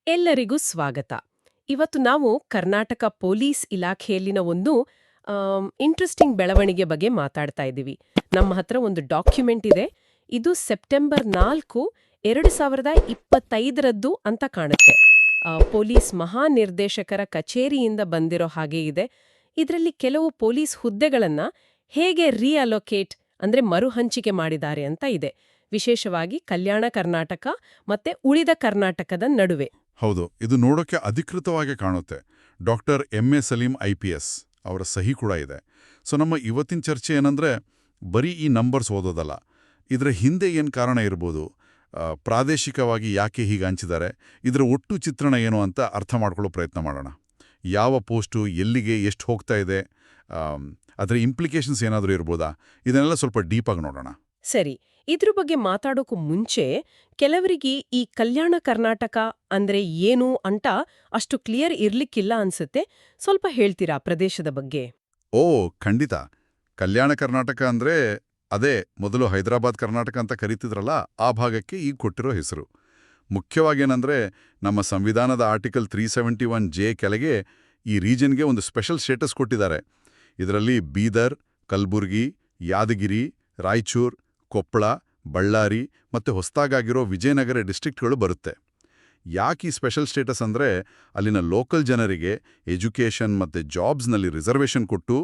ಎಲ್ಲರಿಗೂ ಸ್ವಾಗತ. ಇವತ್ತು ನಾವು ಕರ್ನಾಟಕ ಪೊಲೀಸ್ ಇಲಾಖೆಯಲ್ಲಿನ ಒಂದು ಇಂಟ್ರೆಸ್ಟಿಂಗ್ ಬೆಳವಣಿಗೆ ಬಗ್ಗೆ ಮಾತಾಡ್ತಾ ಇದ್ದೀವಿ. ನಮ್ಮ ಹತ್ರ ಒಂದು ಡಾಕ್ಯುಮೆಂಟ್ ಇದೆ. ಇದು ಸೆಪ್ಟೆಂಬರ್ 4, 2025 ಅಂತ ಕಾಣುತ್ತೆ. ಪೊಲೀಸ್ ಮಹಾನಿರ್ದೇಶಕರ ಕಚೇರಿಯಿಂದ ಬಂದಿರೋ ಹಾಗೆ ಇದೆ. ಇದರಲ್ಲಿ ಕೆಲವು ಪೊಲೀಸ್ ಹುದ್ದೆಗಳನ್ನ ಹೇಗೆ ರೀಅಲೋಕೇಟ್ ಅಂದ್ರೆ ಮರುಹಂಚಿಕೆ ಮಾಡಿದ್ದಾರೆ ಅಂತ ಇದೆ. ವಿಶೇಷವಾಗಿ ಕಲ್ಯಾಣ ಕರ್ನಾಟಕ ಮತ್ತೆ ಉಳಿದ ಕರ್ನಾಟಕದ ನಡುವೆ. ಹೌದು, ಇದು ನೋಡೋಕೆ ಅಧಿಕೃತವಾಗಿ ಕಾಣುತ್ತೆ. Doctor M A. ಸಲೀಂ ಐ.ಪಿ.ಎಸ್. ಅವರ ಸಹಿ ಕೂಡ ಇದೆ. ಸೊ ನಮ್ಮ ಇವತ್ತಿನ ಚರ್ಚೆ ಏನಂದ್ರೆ ಬರೀ ಈ ನಂಬರ್ಸ್ ಓದೋದಲ್ಲ, ಇದರ ಹಿಂದೆ ಏನು ಕಾರಣ ಇರ್ಬೋದು, ಪ್ರಾದೇಶಿಕವಾಗಿ ಯಾಕೆ ಹೀಗೆ ಹಂಚಿದ್ದಾರೆ, ಇದರ ಒಟ್ಟು ಚಿತ್ರಣ ಏನು ಅಂತ ಅರ್ಥ ಮಾಡ್ಕೊಳ್ಳೋ ಪ್ರಯತ್ನ ಮಾಡೋಣ. ಯಾವ ಪೋಸ್ಟು ಎಲ್ಲಿಗೆ ಎಷ್ಟು ಹೋಗ್ತಾ ಇದೆ, ಅದರ ಇಂಪ್ಲಿಕೇಶನ್ಸ್ ಏನಾದರೂ ಇರ್ಬೋದಾ, ಇದನ್ನೆಲ್ಲ ಸ್ವಲ್ಪ ಡೀಪಾಗಿ ನೋಡೋಣ. ಸರಿ, ಇದ್ರ ಬಗ್ಗೆ ಮಾತಾಡೋಕು ಮುಂಚೆ ಕೆಲವರಿಗೆ ಈ ಕಲ್ಯಾಣ ಕರ್ನಾಟಕ ಅಂದ್ರೆ ಏನು ಅಂತ ಅಷ್ಟು ಕ್ಲಿಯರ್ ಇರ್ಲಿಕ್ಕಿಲ್ಲ ಅನ್ಸುತ್ತೆ. ಸ್ವಲ್ಪ ಹೇಳ್ತೀರಾ ಪ್ರದೇಶದ ಬಗ್ಗೆ? ಓ ಖಂಡಿತ. ಕಲ್ಯಾಣ ಕರ್ನಾಟಕ ಅಂದ್ರೆ ಅದೇ ಮೊದಲು ಹೈದರಾಬಾದ್ ಕರ್ನಾಟಕ ಅಂತ ಕರೀತಿದ್ರಲ್ಲ, ಆ ಭಾಗಕ್ಕೆ ಈಗ ಕೊಟ್ಟಿರೋ ಹೆಸರು. ಮುಖ್ಯವಾಗೇನಂದ್ರೆ ನಮ್ಮ ಸಂವಿಧಾನದ ಆರ್ಟಿಕಲ್ 371J ಕೆಳಗೆ ಈ ರೀಜನ್ಗೆ ಒಂದು ಸ್ಪೆಷಲ್ ಸ್ಟೇಟಸ್ ಕೊಟ್ಟಿದ್ದಾರೆ. ಇದರಲ್ಲಿ ಬೀದರ್, ಕಲ್ಬುರ್ಗಿ, ಯಾದಗಿರಿ, ರಾಯಚೂರ್, ಕೊಪ್ಪಳ, ಬಳ್ಳಾರಿ ಮತ್ತು ಹೊಸದಾಗಿರೋ ವಿಜಯನಗರ ಡಿಸ್ಟ್ರಿಕ್ಟ್ಗಳು ಬರುತ್ತೆ. ಯಾಕೆ ಈ ಸ್ಪೆಷಲ್ ಸ್ಟೇಟಸ್ ಅಂದರೆ ಅಲ್ಲಿನ ಲೋಕಲ್ ಜನರಿಗೆ ಎಜುಕೇಷನ್ ಮತ್ತು ಜಾಬ್ಸ್ನಲ್ಲಿ ರಿಸರ್ವೇಷನ್ ಕೊಟ್ಟು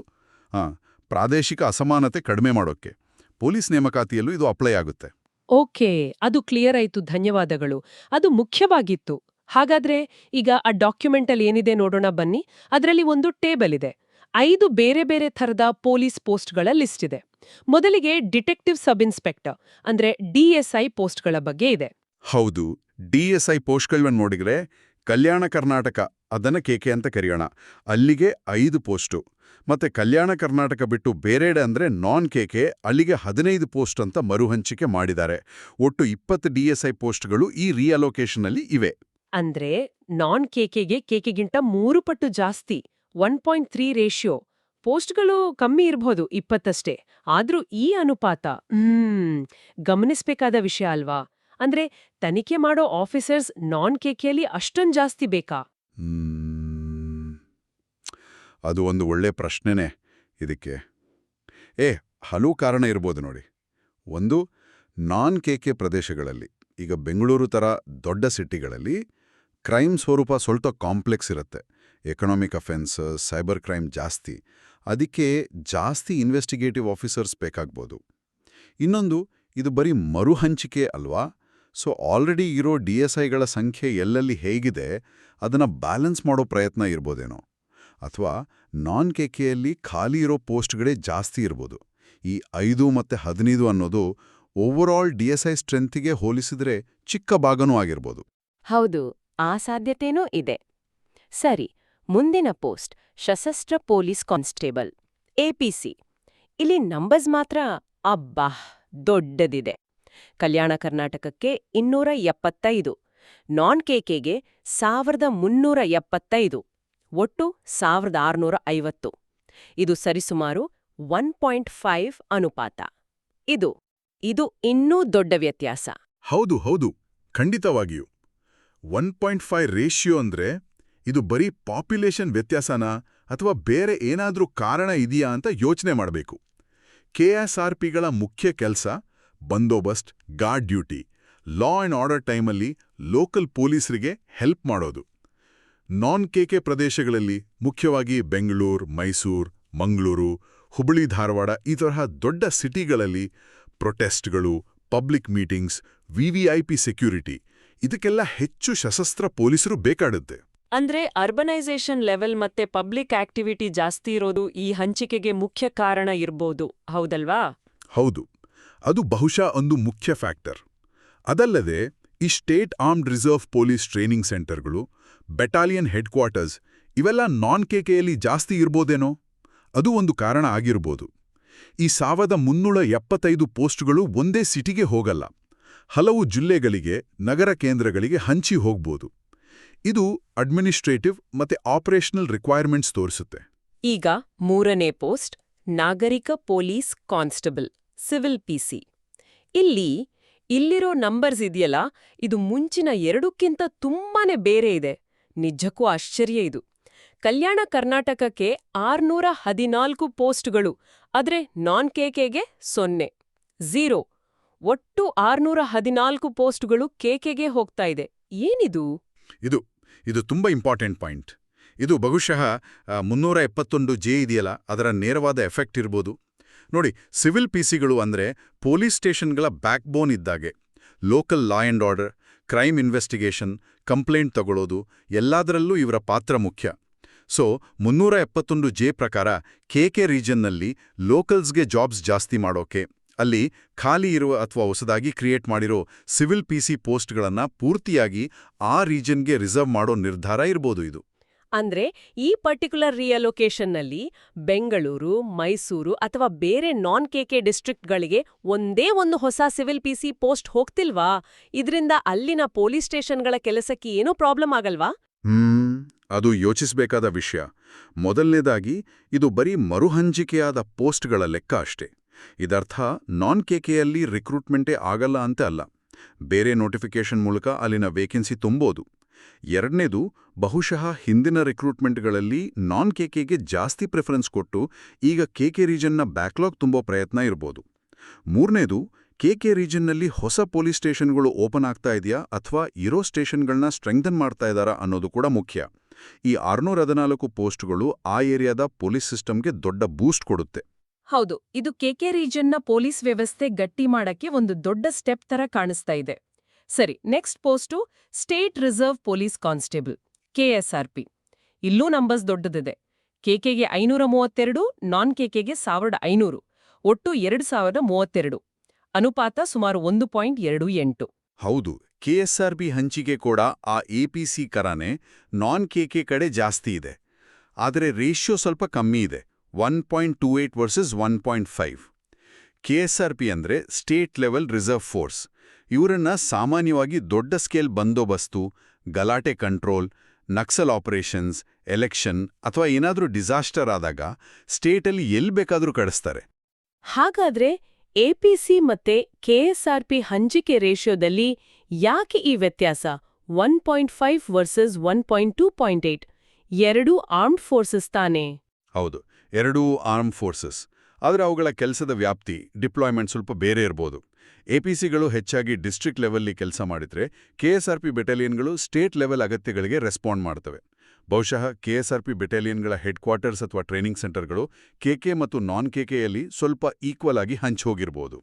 ಪ್ರಾದೇಶಿಕ ಅಸಮಾನತೆ ಕಡಿಮೆ ಮಾಡೋಕ್ಕೆ ಪೊಲೀಸ್ ನೇಮಕಾತಿಯಲ್ಲೂ ಇದು ಅಪ್ಲೈ ಆಗುತ್ತೆ. ಓಕೆ, ಅದು ಕ್ಲಿಯರ್ ಆಯ್ತು, ಧನ್ಯವಾದಗಳು. ಅದು ಮುಖ್ಯವಾಗಿತ್ತು. ಹಾಗಾದ್ರೆ ಈಗ ಆ ಡಾಕ್ಯುಮೆಂಟಲ್ಲಿ ಏನಿದೆ ನೋಡೋಣ ಬನ್ನಿ. ಅದರಲ್ಲಿ ಒಂದು ಟೇಬಲ್ ಇದೆ. 5 ಬೇರೆ ಬೇರೆ ಥರದ ಪೊಲೀಸ್ ಪೋಸ್ಟ್ಗಳ ಲಿಸ್ಟ್ ಇದೆ. ಮೊದಲಿಗೆ ಡಿಟೆಕ್ಟಿವ್ ಸಬ್ ಇನ್ಸ್ಪೆಕ್ಟರ್ ಅಂದ್ರೆ DSI ಪೋಸ್ಟ್ಗಳ ಬಗ್ಗೆ ಇದೆ. ಹೌದು, DSI ಪೋಸ್ಟ್ಗಳನ್ನ ನೋಡಿದ್ರೆ ಕಲ್ಯಾಣ ಕರ್ನಾಟಕ, ಅದನ್ನ KK ಅಂತ ಕರೆಯೋಣ, ಅಲ್ಲಿಗೆ 5 ಪೋಸ್ಟು. ಮತ್ತೆ ಕಲ್ಯಾಣ ಕರ್ನಾಟಕ ಬಿಟ್ಟು ಬೇರೆಡೆ ಅಂದ್ರೆ ನಾನ್ KK, ಅಲ್ಲಿಗೆ 15 ಪೋಸ್ಟ್ ಅಂತ ಮರುಹಂಚಿಕೆ ಮಾಡಿದ್ದಾರೆ. ಒಟ್ಟು 20 DSI ಪೋಸ್ಟ್ಗಳು ಈ ರೀಅಲೋಕೇಶನ್ ಅಲ್ಲಿ ಇವೆ. ಅಂದ್ರೆ ನಾನ್ KKಗೆ KKಗಿಂತ 3 ಪಟ್ಟು ಜಾಸ್ತಿ, 1.3 ರೇಷಿಯೋ. ಪೋಸ್ಟ್ಗಳು ಕಮ್ಮಿ ಇರಬಹುದು, 20 ಆದ್ರೂ ಈ ಅನುಪಾತ ಗಮನಿಸ್ಬೇಕಾದ ವಿಷಯ ಅಲ್ವಾ? ಅಂದ್ರೆ ತನಿಖೆ ಮಾಡೋ ಆಫೀಸರ್ಸ್ ನಾನ್ KKಯಲ್ಲಿ ಅಷ್ಟೊಂದು ಜಾಸ್ತಿ ಬೇಕಾ? ಅದು ಒಂದು ಒಳ್ಳೆ ಪ್ರಶ್ನೆನೇ. ಇದಕ್ಕೆ ಹಲವು ಕಾರಣ ಇರ್ಬೋದು ನೋಡಿ. ಒಂದು, ನಾನ್ KK ಪ್ರದೇಶಗಳಲ್ಲಿ, ಈಗ ಬೆಂಗಳೂರು ಥರ ದೊಡ್ಡ ಸಿಟಿಗಳಲ್ಲಿ ಕ್ರೈಮ್ ಸ್ವರೂಪ ಸ್ವಲ್ಪ ಕಾಂಪ್ಲೆಕ್ಸ್ ಇರುತ್ತೆ. ಎಕನಾಮಿಕ್ ಅಫೆನ್ಸ್, ಸೈಬರ್ ಕ್ರೈಮ್ ಜಾಸ್ತಿ. ಅದಕ್ಕೆ ಜಾಸ್ತಿ ಇನ್ವೆಸ್ಟಿಗೇಟಿವ್ ಆಫೀಸರ್ಸ್ ಬೇಕಾಗ್ಬೋದು. ಇನ್ನೊಂದು, ಇದು ಬರೀ ಮರುಹಂಚಿಕೆ ಅಲ್ವಾ? ಸೊ ಆಲ್ರೆಡಿ ಇರೋ DSIಗಳ ಸಂಖ್ಯೆ ಎಲ್ಲೆಲ್ಲಿ ಹೇಗಿದೆ ಅದನ್ನು ಬ್ಯಾಲೆನ್ಸ್ ಮಾಡೋ ಪ್ರಯತ್ನ ಇರ್ಬೋದೇನೋ. ಅಥವಾ ನಾನ್ KKಯಲ್ಲಿ ಖಾಲಿ ಇರೋ ಪೋಸ್ಟ್ಗಳೇ ಜಾಸ್ತಿ ಇರ್ಬೋದು. ಈ 5 ಮತ್ತು 15 ಅನ್ನೋದು ಓವರಾಲ್ DSI ಸ್ಟ್ರೆಂತ್ಗೆ ಹೋಲಿಸಿದ್ರೆ ಚಿಕ್ಕ ಭಾಗನೂ ಆಗಿರ್ಬೋದು. ಹೌದು, ಆ ಸಾಧ್ಯತೆನೂ ಇದೆ. ಸರಿ, ಮುಂದಿನ ಪೋಸ್ಟ್ ಸಶಸ್ತ್ರ ಪೊಲೀಸ್ ಕಾನ್ಸ್ಟೇಬಲ್ APC. ಇಲ್ಲಿ ನಂಬರ್ಸ್ ಮಾತ್ರ ಅಬ್ಬಾ ದೊಡ್ಡದಿದೆ. ಕಲ್ಯಾಣ ಕರ್ನಾಟಕಕ್ಕೆ 275, ನಾನ್ KKಗೆ 1375, ಒಟ್ಟು 1650. ಇದು ಸರಿಸುಮಾರು 1.5 ಅನುಪಾತ. ಇದು ಇನ್ನೂ ದೊಡ್ಡ ವ್ಯತ್ಯಾಸ. ಹೌದು ಹೌದು, ಖಂಡಿತವಾಗಿಯೂ. 1.5 ರೇಷಿಯೋ ಅಂದ್ರೆ ಇದು ಬರೀ ಪಾಪ್ಯುಲೇಷನ್ ವ್ಯತ್ಯಾಸನಾ ಅಥವಾ ಬೇರೆ ಏನಾದ್ರೂ ಕಾರಣ ಇದೆಯಾ ಅಂತ ಯೋಚನೆ ಮಾಡಬೇಕು. KSRPಗಳ ಮುಖ್ಯ ಕೆಲಸ ಬಂದೋಬಸ್ತ್, guard duty, law and order ಟೈಮಲ್ಲಿ ಲೋಕಲ್ ಪೊಲೀಸರಿಗೆ ಹೆಲ್ಪ್ ಮಾಡೋದು. ನಾನ್ KK ಪ್ರದೇಶಗಳಲ್ಲಿ, ಮುಖ್ಯವಾಗಿ ಬೆಂಗಳೂರು, ಮೈಸೂರು, ಮಂಗಳೂರು, ಹುಬ್ಬಳ್ಳಿ, ಧಾರವಾಡ ಈ ತರಹ ದೊಡ್ಡ ಸಿಟಿಗಳಲ್ಲಿ ಪ್ರೊಟೆಸ್ಟ್ಗಳು, ಪಬ್ಲಿಕ್ ಮೀಟಿಂಗ್ಸ್, VVIP ಸೆಕ್ಯೂರಿಟಿ, ಇದಕ್ಕೆಲ್ಲ ಹೆಚ್ಚು ಸಶಸ್ತ್ರ ಪೊಲೀಸರು ಬೇಕಾಡುತ್ತೆ. ಅಂದ್ರೆ ಅರ್ಬನೈಸೇಷನ್ ಲೆವೆಲ್ ಮತ್ತೆ ಪಬ್ಲಿಕ್ ಆಕ್ಟಿವಿಟಿ ಜಾಸ್ತಿ ಇರೋದು ಈ ಹಂಚಿಕೆಗೆ ಮುಖ್ಯ ಕಾರಣ ಇರ್ಬೋದು, ಹೌದಲ್ವಾ? ಹೌದು, ಅದು ಬಹುಶಃ ಒಂದು ಮುಖ್ಯ ಫ್ಯಾಕ್ಟರ್. ಅದಲ್ಲದೆ ಈ state armed reserve police training ಸೆಂಟರ್ಗಳು, ಬೆಟಾಲಿಯನ್ ಹೆಡ್ ಕ್ವಾರ್ಟರ್ಸ್ ಇವೆಲ್ಲ ನಾನ್ KKಯಲ್ಲಿ ಜಾಸ್ತಿ ಇರ್ಬೋದೇನೋ? ಅದು ಒಂದು ಕಾರಣ ಆಗಿರ್ಬೋದು. ಈ 1375 ಪೋಸ್ಟ್ಗಳು ಒಂದೇ ಸಿಟಿಗೆ ಹೋಗಲ್ಲ, ಹಲವು ಜಿಲ್ಲೆಗಳಿಗೆ, ನಗರ ಕೇಂದ್ರಗಳಿಗೆ ಹಂಚಿ ಹೋಗ್ಬೋದು. ಇದು ಅಡ್ಮಿನಿಸ್ಟ್ರೇಟಿವ್ ಮತ್ತೆ ಆಪರೇಷನಲ್ ರಿಕ್ವೈರ್ಮೆಂಟ್ಸ್ ತೋರಿಸುತ್ತೆ. ಈಗ 3ನೇ ಪೋಸ್ಟ್ ನಾಗರಿಕ ಪೊಲೀಸ್ ಕಾನ್ಸ್ಟೇಬಲ್ ಸಿವಿಲ್ PC. ಇಲ್ಲಿ ಇಲ್ಲಿರೋ ನಂಬರ್ಸ್ ಇದೆಯಲ್ಲ, ಇದು ಮುಂಚಿನ ಎರಡಕ್ಕಿಂತ ತುಂಬಾನೇ ಬೇರೆ ಇದೆ. ನಿಜಕ್ಕೂ ಆಶ್ಚರ್ಯ ಇದು. ಕಲ್ಯಾಣ ಕರ್ನಾಟಕಕ್ಕೆ 614 ಪೋಸ್ಟ್ಗಳು, ಆದ್ರೆ ನಾನ್ ಕೆಕೆಗೆ 0. ಒಟ್ಟು 614 ಪೋಸ್ಟ್ಗಳು ಕೆಕೆಗೆ ಹೋಗ್ತಾ ಇದೆ. ಏನಿದು? ಇದು ತುಂಬಾ ಇಂಪಾರ್ಟೆಂಟ್ ಪಾಯಿಂಟ್. ಇದು ಬಹುಶಃ 371 ಇದೆಯಲ್ಲ, ಅದರ ನೇರವಾದ ಎಫೆಕ್ಟ್ ಇರ್ಬೋದು. ನೋಡಿ, ಸಿವಿಲ್ ಪಿಸಿಗಳು ಅಂದ್ರೆ ಪೊಲೀಸ್ ಸ್ಟೇಷನ್ಗಳ ಬ್ಯಾಕ್ಬೋನ್ ಇದ್ದಾಗೆ. Local law and order, crime investigation, complaint ತಗೊಳ್ಳೋದು ಎಲ್ಲದರಲ್ಲೂ ಇವರ ಪಾತ್ರ ಮುಖ್ಯ. ಸೊ 371 ಪ್ರಕಾರ ಕೆಕೆ ರೀಜನ್ನಲ್ಲಿ ಲೋಕಲ್ಸ್ಗೆ ಜಾಬ್ಸ್ ಜಾಸ್ತಿ ಮಾಡೋಕೆ, ಅಲ್ಲಿ ಖಾಲಿ ಇರುವ ಅಥವಾ ಹೊಸದಾಗಿ ಕ್ರಿಯೇಟ್ ಮಾಡಿರೋ ಸಿವಿಲ್ ಪಿಸಿ ಪೋಸ್ಟ್ಗಳನ್ನ ಪೂರ್ತಿಯಾಗಿ ಆ ರೀಜನ್ಗೆ ರಿಸರ್ವ್ ಮಾಡೋ ನಿರ್ಧಾರ ಇರ್ಬೋದು ಇದು. ಅಂದ್ರೆ ಈ ಪರ್ಟಿಕ್ಯುಲರ್ ರಿಯಲೊಕೇಶನ್ನಲ್ಲಿ ಬೆಂಗಳೂರು, ಮೈಸೂರು ಅಥವಾ ಬೇರೆ ನಾನ್ ಕೆಕೆ ಡಿಸ್ಟ್ರಿಕ್ಟ್ಗಳಿಗೆ ಒಂದೇ ಒಂದು ಹೊಸ ಸಿವಿಲ್ ಪಿಸಿ ಪೋಸ್ಟ್ ಹೋಗ್ತಿಲ್ವಾ? ಇದರಿಂದ ಅಲ್ಲಿನ ಪೊಲೀಸ್ ಸ್ಟೇಷನ್ಗಳ ಕೆಲಸಕ್ಕೆ ಏನೂ ಪ್ರಾಬ್ಲಮ್ ಆಗಲ್ವಾ? ಅದು ಯೋಚಿಸಬೇಕಾದ ವಿಷಯ. ಮೊದಲನೇದಾಗಿ, ಇದು ಬರೀ ಮರುಹಂಚಿಕೆಯಾದ ಪೋಸ್ಟ್ಗಳ ಲೆಕ್ಕ ಅಷ್ಟೇ. ಇದರ್ಥ ನಾನ್ ಕೆಕೆಯಲ್ಲಿ ರಿಕ್ರೂಟ್ಮೆಂಟೇ ಆಗಲ್ಲ ಅಂತ ಅಲ್ಲ. ಬೇರೆ ನೋಟಿಫಿಕೇಷನ್ ಮೂಲಕ ಅಲ್ಲಿನ ವೇಕೆನ್ಸಿ ತುಂಬೋದು. ಎರಡನೇದು, ಬಹುಶಃ ಹಿಂದಿನ ರಿಕ್ರೂಟ್ಮೆಂಟ್ಗಳಲ್ಲಿ ನಾನ್ ಕೆಕೆಗೆ ಜಾಸ್ತಿ ಪ್ರಿಫರೆನ್ಸ್ ಕೊಟ್ಟು ಈಗ ಕೆಕೆ ರೀಜನ್ನ ಬ್ಯಾಕ್ಲಾಗ್ ತುಂಬೋ ಪ್ರಯತ್ನ ಇರ್ಬೋದು. ಮೂರನೇದು, ಕೆಕೆ ರೀಜನ್ನಲ್ಲಿ ಹೊಸ ಪೊಲೀಸ್ ಸ್ಟೇಷನ್ಗಳು ಓಪನ್ ಆಗ್ತಾ ಇದೆಯಾ ಅಥವಾ ಇರೋ ಸ್ಟೇಷನ್ಗಳನ್ನ ಸ್ಟ್ರೆಂಗ್ಥನ್ ಮಾಡ್ತಾ ಇದ್ದಾರಾ ಅನ್ನೋದು ಕೂಡ ಮುಖ್ಯ. ಈ 614 ಪೋಸ್ಟ್ಗಳು ಆ ಏರಿಯಾದ ಪೊಲೀಸ್ ಸಿಸ್ಟಮ್ಗೆ ದೊಡ್ಡ ಬೂಸ್ಟ್ ಕೊಡುತ್ತೆ. ಹೌದು, ಇದು ಕೆಕೆ ರೀಜನ್ನ ಪೊಲೀಸ್ ವ್ಯವಸ್ಥೆ ಗಟ್ಟಿ ಮಾಡಕ್ಕೆ ಒಂದು ದೊಡ್ಡ ಸ್ಟೆಪ್ ತರ ಕಾಣಿಸ್ತಾ ಇದೆ. ಸರಿ, next post state reserve police constable, KSRP. ಇಲ್ಲೂ ನಂಬರ್ಸ್ ದೊಡ್ಡದಿದೆ. ಕೆಕೆಗೆ 532, ನಾನ್ ಕೆಕೆಗೆ 1500, ಒಟ್ಟು 2032. ಅನುಪಾತ ಸುಮಾರು 1.28. ಹೌದು, ಕೆಎಸ್ಆರ್ಪಿ ಹಂಚಿಕೆ ಕೂಡ ಆ ಎಪಿಸಿ ಕರಾನೆ ನಾನ್ ಕೆಕೆ ಕಡೆ ಜಾಸ್ತಿ ಇದೆ. ಆದರೆ ರೇಷಿಯೋ ಸ್ವಲ್ಪ ಕಮ್ಮಿ ಇದೆ, 1.28 ವರ್ಸಸ್ 1.5. ಕೆಎಸ್ಆರ್ಪಿ ಅಂದ್ರೆ ಸ್ಟೇಟ್ ಲೆವೆಲ್ ರಿಸರ್ವ್ ಫೋರ್ಸ್. ಇವರನ್ನ ಸಾಮಾನ್ಯವಾಗಿ ದೊಡ್ಡ ಸ್ಕೇಲ್ ಬಂದೋಬಸ್ತು, ಗಲಾಟೆ ಕಂಟ್ರೋಲ್, ನಕ್ಸಲ್ ಆಪರೇಷನ್ಸ್, ಎಲೆಕ್ಷನ್ ಅಥವಾ ಏನಾದರೂ ಡಿಸಾಸ್ಟರ್ ಆದಾಗ ಸ್ಟೇಟಲ್ಲಿ ಎಲ್ಲಿ ಬೇಕಾದರೂ ಕಳಿಸ್ತಾರೆ. ಹಾಗಾದ್ರೆ ಎಪಿಸಿ ಮತ್ತೆ ಕೆಎಸ್ಆರ್ಪಿ ಹಂಚಿಕೆ ರೇಷಿಯೋದಲ್ಲಿ ಯಾಕೆ ಈ ವ್ಯತ್ಯಾಸ? 1.5 ವರ್ಸಸ್ 1.2.8. ಎರಡೂ ಆರ್ಮ್ಡ್ ಫೋರ್ಸಸ್ ತಾನೇ? ಹೌದು, ಎರಡೂ ಆರ್ಮ್ ಫೋರ್ಸಸ್. ಆದರೆ ಅವುಗಳ ಕೆಲಸದ ವ್ಯಾಪ್ತಿ, ಡಿಪ್ಲಾಯ್ಮೆಂಟ್ ಸ್ವಲ್ಪ ಬೇರೆ ಇರ್ಬೋದು. ಎಪಿಸಿಗಳು ಹೆಚ್ಚಾಗಿ ಡಿಸ್ಟ್ರಿಕ್ಟ್ ಲೆವೆಲ್ಲಿ ಕೆಲಸ ಮಾಡಿದ್ರೆ, ಕೆಎಸ್ಆರ್ಪಿ ಬೆಟಾಲಿಯನ್ಗಳು ಸ್ಟೇಟ್ ಲೆವೆಲ್ ಅಗತ್ಯಗಳಿಗೆ ರೆಸ್ಪಾಂಡ್ ಮಾಡ್ತವೆ. ಬಹುಶಃ ಕೆಎಸ್ಆರ್ಪಿ ಬೆಟಾಲಿಯನ್ಗಳ ಹೆಡ್ ಕ್ವಾರ್ಟರ್ಸ್ ಅಥವಾ ಟ್ರೈನಿಂಗ್ ಸೆಂಟರ್ಗಳು ಕೆಕೆ ಮತ್ತು ನಾನ್ ಕೆಕೆಯಲ್ಲಿ ಸ್ವಲ್ಪ ಈಕ್ವಲ್ ಆಗಿ ಹಂಚೋಗಿರ್ಬೋದು.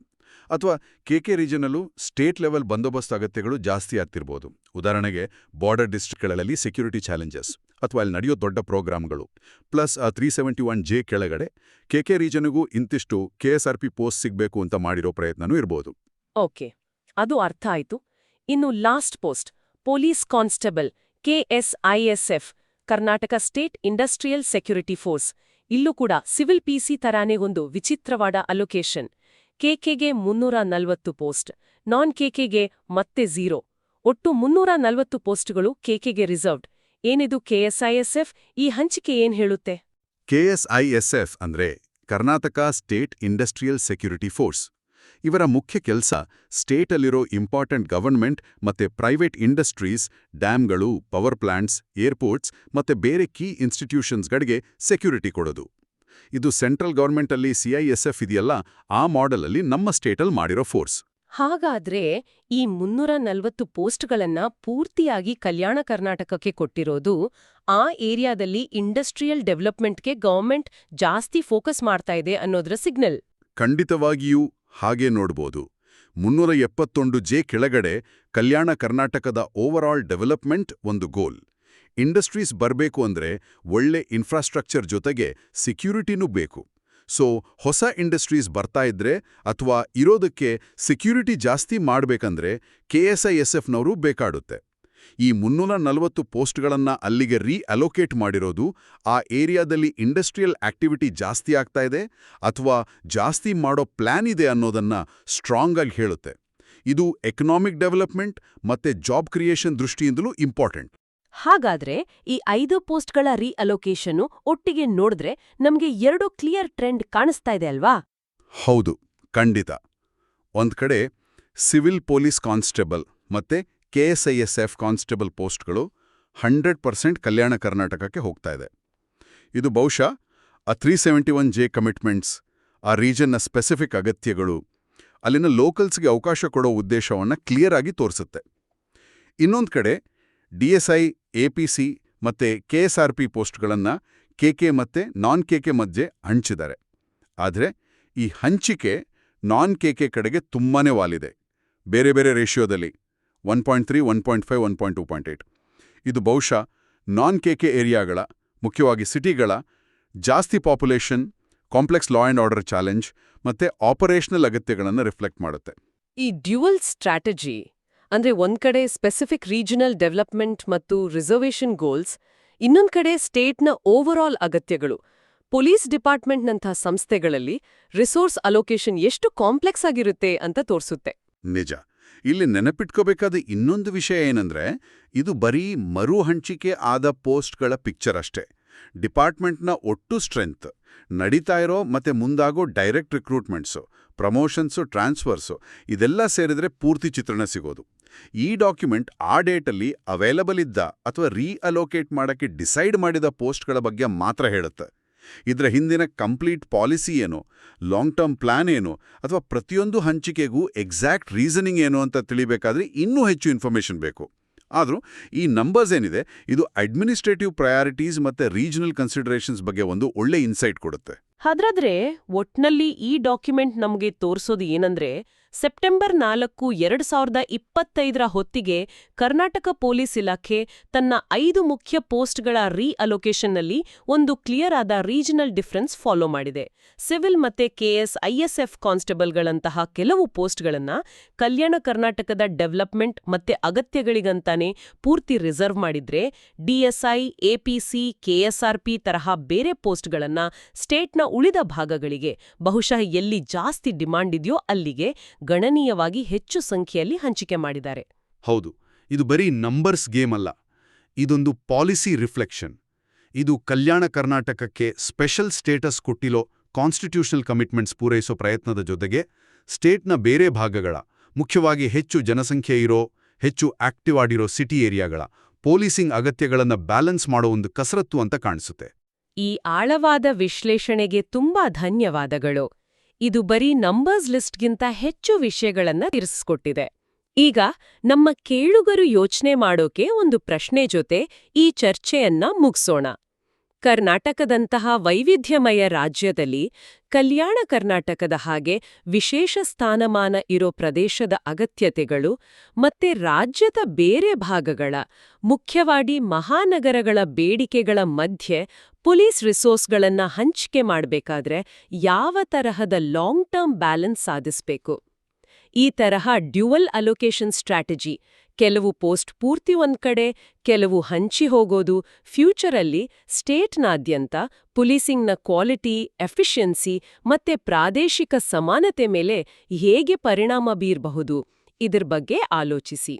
ಅಥವಾ ಕೆಕೆ ರೀಜನಲ್ಲೂ ಸ್ಟೇಟ್ ಲೆವೆಲ್ ಬಂದೋಬಸ್ತ್ ಅಗತ್ಯಗಳು ಜಾಸ್ತಿ ಆಗ್ತಿರ್ಬೋದು. ಉದಾಹರಣೆಗೆ ಬಾರ್ಡರ್ ಡಿಸ್ಟ್ರಿಕ್ಟ್ಗಳಲ್ಲಿ ಸೆಕ್ಯೂರಿಟಿ ಚಾಲೆಂಜಸ್ ಅಥವಾ ಅಲ್ಲಿ ನಡೆಯೋ ದೊಡ್ಡ ಪ್ರೋಗ್ರಾಮ್ಗಳು. ಪ್ಲಸ್ 371 ಕೆಳಗಡೆ ಕೆಕೆ ರೀಜನ್ಗೂ ಇಂತಿಷ್ಟು ಕೆಎಸ್ಆರ್ಪಿ ಪೋಸ್ಟ್ ಸಿಗಬೇಕು ಅಂತ ಮಾಡಿರೋ ಪ್ರಯತ್ನನೂ ಇರ್ಬೋದು. ಓಕೆ, ಅದು ಅರ್ಥ ಆಯ್ತು. ಇನ್ನು last post, police constable, KSISF, Karnataka state industrial security force. ಇಲ್ಲೂ ಕೂಡ ಸಿವಿಲ್ ಪಿಸಿ ತರಾನೇ ಒಂದು ವಿಚಿತ್ರವಾದ ಅಲೊಕೇಶನ್. ಕೆಕೆಗೆ 340 ಪೋಸ್ಟ್, ನಾನ್ ಕೆಕೆಗೆ ಮತ್ತೆ 0. ಒಟ್ಟು 340 ಪೋಸ್ಟ್ಗಳು ಕೆಕೆಗೆ ರಿಸರ್ವ್ಡ್. ಏನಿದು ಕೆಎಸ್ಐಎಸ್ಎಫ್? ಈ ಹಂಚಿಕೆ ಏನ್ ಹೇಳುತ್ತೆ? ಕೆಎಸ್ಐಎಸ್ಎಫ್ ಅಂದ್ರೆ Karnataka state industrial security force. ಇವರ ಮುಖ್ಯ ಕೆಲಸ ಸ್ಟೇಟಲ್ಲಿರೋ ಇಂಪಾರ್ಟೆಂಟ್ ಗವರ್ನ್ಮೆಂಟ್ ಮತ್ತೆ ಪ್ರೈವೇಟ್ ಇಂಡಸ್ಟ್ರೀಸ್, ಡ್ಯಾಮ್ಗಳು, ಪವರ್ ಪ್ಲಾಂಟ್ಸ್, ಏರ್ಪೋರ್ಟ್ಸ್ ಮತ್ತೆ ಬೇರೆ ಕೀ ಇನ್ಸ್ಟಿಟ್ಯೂಷನ್ಸ್ಗಳಿಗೆ ಸೆಕ್ಯೂರಿಟಿ ಕೊಡೋದು. ಇದು ಸೆಂಟ್ರಲ್ ಗವರ್ಮೆಂಟಲ್ಲಿ ಸಿಐಎಸ್ಎಫ್ ಇದೆಯಲ್ಲ, ಆ ಮಾಡೆಲಲ್ಲಿ ನಮ್ಮ ಸ್ಟೇಟಲ್ಲಿ ಮಾಡಿರೋ ಫೋರ್ಸ್. ಹಾಗಾದ್ರೆ ಈ 340 ಪೋಸ್ಟ್ಗಳನ್ನ ಪೂರ್ತಿಯಾಗಿ ಕಲ್ಯಾಣ ಕರ್ನಾಟಕಕ್ಕೆ ಕೊಟ್ಟಿರೋದು ಆ ಏರಿಯಾದಲ್ಲಿ ಇಂಡಸ್ಟ್ರಿಯಲ್ ಡೆವಲಪ್ಮೆಂಟ್ಗೆ ಗವರ್ಮೆಂಟ್ ಜಾಸ್ತಿ ಫೋಕಸ್ ಮಾಡ್ತಾ ಇದೆ ಅನ್ನೋದ್ರ ಸಿಗ್ನಲ್. ಖಂಡಿತವಾಗಿಯೂ ಹಾಗೆ ನೋಡ್ಬೋದು. 371 ಕೆಳಗಡೆ ಕಲ್ಯಾಣ ಕರ್ನಾಟಕದ ಓವರಾಲ್ ಡೆವಲಪ್ಮೆಂಟ್ ಒಂದು ಗೋಲ್. ಇಂಡಸ್ಟ್ರೀಸ್ ಬರಬೇಕು ಅಂದ್ರೆ ಒಳ್ಳೆ ಇನ್ಫ್ರಾಸ್ಟ್ರಕ್ಚರ್ ಜೊತೆಗೆ ಸೆಕ್ಯೂರಿಟಿನೂ ಬೇಕು. ಸೊ ಹೊಸ ಇಂಡಸ್ಟ್ರೀಸ್ ಬರ್ತಾ ಇದ್ರೆ ಅಥವಾ ಇರೋದಕ್ಕೆ ಸೆಕ್ಯೂರಿಟಿ ಜಾಸ್ತಿ ಮಾಡಬೇಕಂದ್ರೆ ಕೆಎಸ್ಐಎಸ್ಎಫ್ನವರು ಬೇಕಾಡುತ್ತೆ. ಈ 340 ಪೋಸ್ಟ್ಗಳನ್ನ ಅಲ್ಲಿಗೆ ರೀಅಲೋಕೇಟ್ ಮಾಡಿರೋದು ಆ ಏರಿಯಾದಲ್ಲಿ ಇಂಡಸ್ಟ್ರಿಯಲ್ ಆಕ್ಟಿವಿಟಿ ಜಾಸ್ತಿ ಆಗ್ತಾ ಇದೆ ಅಥವಾ ಜಾಸ್ತಿ ಮಾಡೋ ಪ್ಲಾನ್ ಇದೆ ಅನ್ನೋದನ್ನ ಸ್ಟ್ರಾಂಗ್ ಆಗಿ ಹೇಳುತ್ತೆ. ಇದು ಎಕನಾಮಿಕ್ ಡೆವಲಪ್ಮೆಂಟ್ ಮತ್ತೆ ಜಾಬ್ ಕ್ರಿಯೇಷನ್ ದೃಷ್ಟಿಯಿಂದಲೂ ಇಂಪಾರ್ಟೆಂಟ್. ಹಾಗಾದ್ರೆ ಈ 5 ಪೋಸ್ಟ್ಗಳ ರೀಅಲೋಕೇಶನ್ನು ಒಟ್ಟಿಗೆ ನೋಡಿದ್ರೆ ನಮ್ಗೆ 2 ಕ್ಲಿಯರ್ ಟ್ರೆಂಡ್ ಕಾಣಿಸ್ತಾ ಇದೆ ಅಲ್ವಾ? ಹೌದು, ಖಂಡಿತ. ಒಂದ್ ಕಡೆ ಸಿವಿಲ್ ಪೊಲೀಸ್ ಕಾನ್ಸ್ಟೇಬಲ್ ಮತ್ತೆ KSISF ಕಾನ್ಸ್ಟೇಬಲ್ ಪೋಸ್ಟ್ಗಳು 100% ಕಲ್ಯಾಣ ಕರ್ನಾಟಕಕ್ಕೆ ಹೋಗ್ತಾ ಇದೆ. ಇದು ಬಹುಶಃ ಆ 371J ಕಮಿಟ್ಮೆಂಟ್ಸ್, ಆ ರೀಜನ್ನ ಸ್ಪೆಸಿಫಿಕ್ ಅಗತ್ಯಗಳು, ಅಲ್ಲಿನ ಲೋಕಲ್ಸ್ಗೆ ಅವಕಾಶ ಕೊಡೋ ಉದ್ದೇಶವನ್ನು ಕ್ಲಿಯರ್ ಆಗಿ ತೋರಿಸುತ್ತೆ. ಇನ್ನೊಂದು ಕಡೆ DSI, APC ಮತ್ತೆ KSRP ಪೋಸ್ಟ್ಗಳನ್ನು KK ಮತ್ತೆ ನಾನ್ KK ಮಧ್ಯೆ ಹಂಚಿದ್ದಾರೆ. ಆದರೆ ಈ ಹಂಚಿಕೆ ನಾನ್ KK ಕಡೆಗೆ ತುಂಬಾನೇ ವಾಲಿದೆ, ಬೇರೆ ಬೇರೆ ರೇಷಿಯೋದಲ್ಲಿ 1.3, 1.5, 1.2.8. ಇದು ಬಹುಶಃ ನಾನ್ KK ಏರಿಯಾಗಳ, ಮುಖ್ಯವಾಗಿ ಸಿಟಿಗಳ ಜಾಸ್ತಿ population, complex law and order challenge ಮತ್ತೆ ಆಪರೇಷನಲ್ ಅಗತ್ಯಗಳನ್ನು ರಿಫ್ಲೆಕ್ಟ್ ಮಾಡುತ್ತೆ. ಈ ಡ್ಯುವಲ್ ಸ್ಟ್ರಾಟಜಿ ಅಂದ್ರೆ ಒಂದ್ ಕಡೆ ಸ್ಪೆಸಿಫಿಕ್ ರೀಜನಲ್ ಡೆವಲಪ್ಮೆಂಟ್ ಮತ್ತು ರಿಸರ್ವೇಷನ್ ಗೋಲ್ಸ್, ಇನ್ನೊಂದ್ ಕಡೆ ಸ್ಟೇಟ್ನ ಓವರಾಲ್ ಅಗತ್ಯಗಳು. ಪೊಲೀಸ್ ಡಿಪಾರ್ಟ್ಮೆಂಟ್ನಂಥ ಸಂಸ್ಥೆಗಳಲ್ಲಿ ರಿಸೋರ್ಸ್ ಅಲೋಕೇಶನ್ ಎಷ್ಟು ಕಾಂಪ್ಲೆಕ್ಸ್ ಆಗಿರುತ್ತೆ ಅಂತ ತೋರಿಸುತ್ತೆ. ನಿಜ. ಇಲ್ಲಿ ನೆನಪಿಟ್ಕೋಬೇಕಾದ ಇನ್ನೊಂದು ವಿಷಯ ಏನಂದ್ರೆ, ಇದು ಬರೀ ಮರು ಹಂಚಿಕೆ ಆದ ಪೋಸ್ಟ್ಗಳ ಪಿಕ್ಚರ್ ಅಷ್ಟೇ. ಡಿಪಾರ್ಟ್ಮೆಂಟ್ನ ಒಟ್ಟು ಸ್ಟ್ರೆಂತ್, ನಡೀತಾ ಇರೋ ಮತ್ತೆ ಮುಂದಾಗೋ ಡೈರೆಕ್ಟ್ ರಿಕ್ರೂಟ್ಮೆಂಟ್ಸು, ಪ್ರಮೋಷನ್ಸು, ಟ್ರಾನ್ಸ್ಫರ್ಸು, ಇದೆಲ್ಲ ಸೇರಿದ್ರೆ ಪೂರ್ತಿ ಚಿತ್ರಣ ಸಿಗೋದು. ಈ ಡಾಕ್ಯುಮೆಂಟ್ ಆ ಡೇಟಲ್ಲಿ ಅವೈಲಬಲ್ ಇದ್ದ ಅಥವಾ ರೀಅಲೋಕೇಟ್ ಮಾಡೋಕ್ಕೆ ಡಿಸೈಡ್ ಮಾಡಿದ ಪೋಸ್ಟ್ಗಳ ಬಗ್ಗೆ ಮಾತ್ರ ಹೇಳುತ್ತೆ. ಇದರ ಹಿಂದಿನ ಕಂಪ್ಲೀಟ್ ಪಾಲಿಸಿ ಏನು, ಲಾಂಗ್ ಟರ್ಮ್ ಪ್ಲಾನ್ ಏನು, ಅಥವಾ ಪ್ರತಿಯೊಂದು ಹಂಚಿಕೆಗೂ ಎಕ್ಸಾಕ್ಟ್ ರೀಸನಿಂಗ್ ಏನು ಅಂತ ತಿಳಿಬೇಕಾದ್ರೆ ಇನ್ನೂ ಹೆಚ್ಚು ಇನ್ಫಾರ್ಮೇಷನ್ ಬೇಕು. ಆದರೂ ಈ ನಂಬರ್ಸ್ ಏನಿದೆ, ಇದು ಅಡ್ಮಿನಿಸ್ಟ್ರೇಟಿವ್ ಪ್ರಯಾರಿಟೀಸ್ ಮತ್ತೆ ರೀಜನಲ್ ಕನ್ಸಿಡರೇಷನ್ಸ್ ಬಗ್ಗೆ ಒಂದು ಒಳ್ಳೆ ಇನ್ಸೈಟ್ ಕೊಡುತ್ತೆ. ಹಾಗಾದ್ರೆ ಒಟ್ನಲ್ಲಿ ಈ ಡಾಕ್ಯುಮೆಂಟ್ ನಮಗೆ ತೋರಿಸೋದು ಏನಂದ್ರೆ, ಸೆಪ್ಟೆಂಬರ್ 4, 2025 ಹೊತ್ತಿಗೆ ಕರ್ನಾಟಕ ಪೊಲೀಸ್ ಇಲಾಖೆ ತನ್ನ 5 ಮುಖ್ಯ ಪೋಸ್ಟ್ಗಳ ರೀಅಲೋಕೇಷನ್ನಲ್ಲಿ ಒಂದು ಕ್ಲಿಯರ್ ಆದ ರೀಜನಲ್ ಡಿಫರೆನ್ಸ್ ಫಾಲೋ ಮಾಡಿದೆ. ಸಿವಿಲ್ ಮತ್ತೆ KSISF ಕಾನ್ಸ್ಟೇಬಲ್ಗಳಂತಹ ಕೆಲವು ಪೋಸ್ಟ್ಗಳನ್ನ ಕಲ್ಯಾಣ ಕರ್ನಾಟಕದ ಡೆವಲಪ್ಮೆಂಟ್ ಮತ್ತೆ ಅಗತ್ಯಗಳಿಗಂತಾನೆ ಪೂರ್ತಿ ರಿಸರ್ವ್ ಮಾಡಿದ್ರೆ, DSI, APC, KSRP ತರಹ ಬೇರೆ ಪೋಸ್ಟ್ಗಳನ್ನ ಸ್ಟೇಟ್ನ ಉಳಿದ ಭಾಗಗಳಿಗೆ, ಬಹುಶಃ ಎಲ್ಲಿ ಜಾಸ್ತಿ ಡಿಮಾಂಡ್ ಇದೆಯೋ ಅಲ್ಲಿಗೆ ಗಣನೀಯವಾಗಿ ಹೆಚ್ಚು ಸಂಖ್ಯೆಯಲ್ಲಿ ಹಂಚಿಕೆ ಮಾಡಿದ್ದಾರೆ. ಹೌದು, ಇದು ಬರೀ ನಂಬರ್ಸ್ ಗೇಮ್ ಅಲ್ಲ, ಇದೊಂದು ಪಾಲಿಸಿ ರಿಫ್ಲೆಕ್ಷನ್. ಇದು ಕಲ್ಯಾಣ ಕರ್ನಾಟಕಕ್ಕೆ ಸ್ಪೆಷಲ್ ಸ್ಟೇಟಸ್ ಕೊಟ್ಟಿರೋ ಕಾನ್ಸ್ಟಿಟ್ಯೂಷನಲ್ ಕಮಿಟ್ಮೆಂಟ್ಸ್ ಪೂರೈಸೋ ಪ್ರಯತ್ನದ ಜೊತೆಗೆ ಸ್ಟೇಟ್ನ ಬೇರೆ ಭಾಗಗಳ, ಮುಖ್ಯವಾಗಿ ಹೆಚ್ಚು ಜನಸಂಖ್ಯೆ ಇರೋ, ಹೆಚ್ಚು ಆಕ್ಟಿವ್ ಆಗಿರೋ ಸಿಟಿ ಏರಿಯಾಗಳ ಪೊಲೀಸಿಂಗ್ ಅಗತ್ಯಗಳನ್ನು ಬ್ಯಾಲೆನ್ಸ್ ಮಾಡೋ ಒಂದು ಕಸರತ್ತು ಅಂತ ಕಾಣಿಸುತ್ತೆ. ಈ ಆಳವಾದ ವಿಶ್ಲೇಷಣೆಗೆ ತುಂಬಾ ಧನ್ಯವಾದಗಳು. ಇದು ಬರೀ ನಂಬರ್ಸ್ ಲಿಸ್ಟ್ಗಿಂತ ಹೆಚ್ಚು ವಿಷಯಗಳನ್ನ ತಿಳಿಸ್ಕೊಟ್ಟಿದೆ. ಈಗ ನಮ್ಮ ಕೇಳುಗರು ಯೋಚನೆ ಮಾಡೋಕೆ ಒಂದು ಪ್ರಶ್ನೆ ಜೊತೆ ಈ ಚರ್ಚೆಯನ್ನ ಮುಗಿಸೋಣ. ಕರ್ನಾಟಕದಂತಹ ವೈವಿಧ್ಯಮಯ ರಾಜ್ಯದಲ್ಲಿ ಕಲ್ಯಾಣ ಕರ್ನಾಟಕದ ಹಾಗೆ ವಿಶೇಷ ಸ್ಥಾನಮಾನ ಇರೋ ಪ್ರದೇಶದ ಅಗತ್ಯತೆಗಳು ಮತ್ತೆ ರಾಜ್ಯದ ಬೇರೆ ಭಾಗಗಳ, ಮುಖ್ಯವಾಗಿ ಮಹಾನಗರಗಳ ಬೇಡಿಕೆಗಳ ಮಧ್ಯೆ ಪೊಲೀಸ್ ರಿಸೋರ್ಸ್ಗಳನ್ನ ಹಂಚಿಕೆ ಮಾಡಬೇಕಾದ್ರೆ ಯಾವ ತರಹದ ಲಾಂಗ್ ಟರ್ಮ್ ಬ್ಯಾಲೆನ್ಸ್ ಸಾಧಿಸಬೇಕು? ಈ ತರಹ ಡ್ಯುವಲ್ ಅಲೋಕೇಶನ್ ಸ್ಟ್ರಾಟಜಿ, ಕೆಲವು ಪೋಸ್ಟ್ ಪೂರ್ತಿ ಒಂದ್ ಕಡೆ, ಕೆಲವು ಹಂಚಿ ಹೋಗೋದು, ಫ್ಯೂಚರಲ್ಲಿ ಸ್ಟೇಟ್ನಾದ್ಯಂತ ಪೊಲೀಸಿಂಗ್ನ ಕ್ವಾಲಿಟಿ, ಎಫಿಷಿಯನ್ಸಿ ಮತ್ತೆ ಪ್ರಾದೇಶಿಕ ಸಮಾನತೆ ಮೇಲೆ ಹೇಗೆ ಪರಿಣಾಮ ಬೀರಬಹುದು, ಇದ್ರ ಬಗ್ಗೆ ಆಲೋಚಿಸಿ.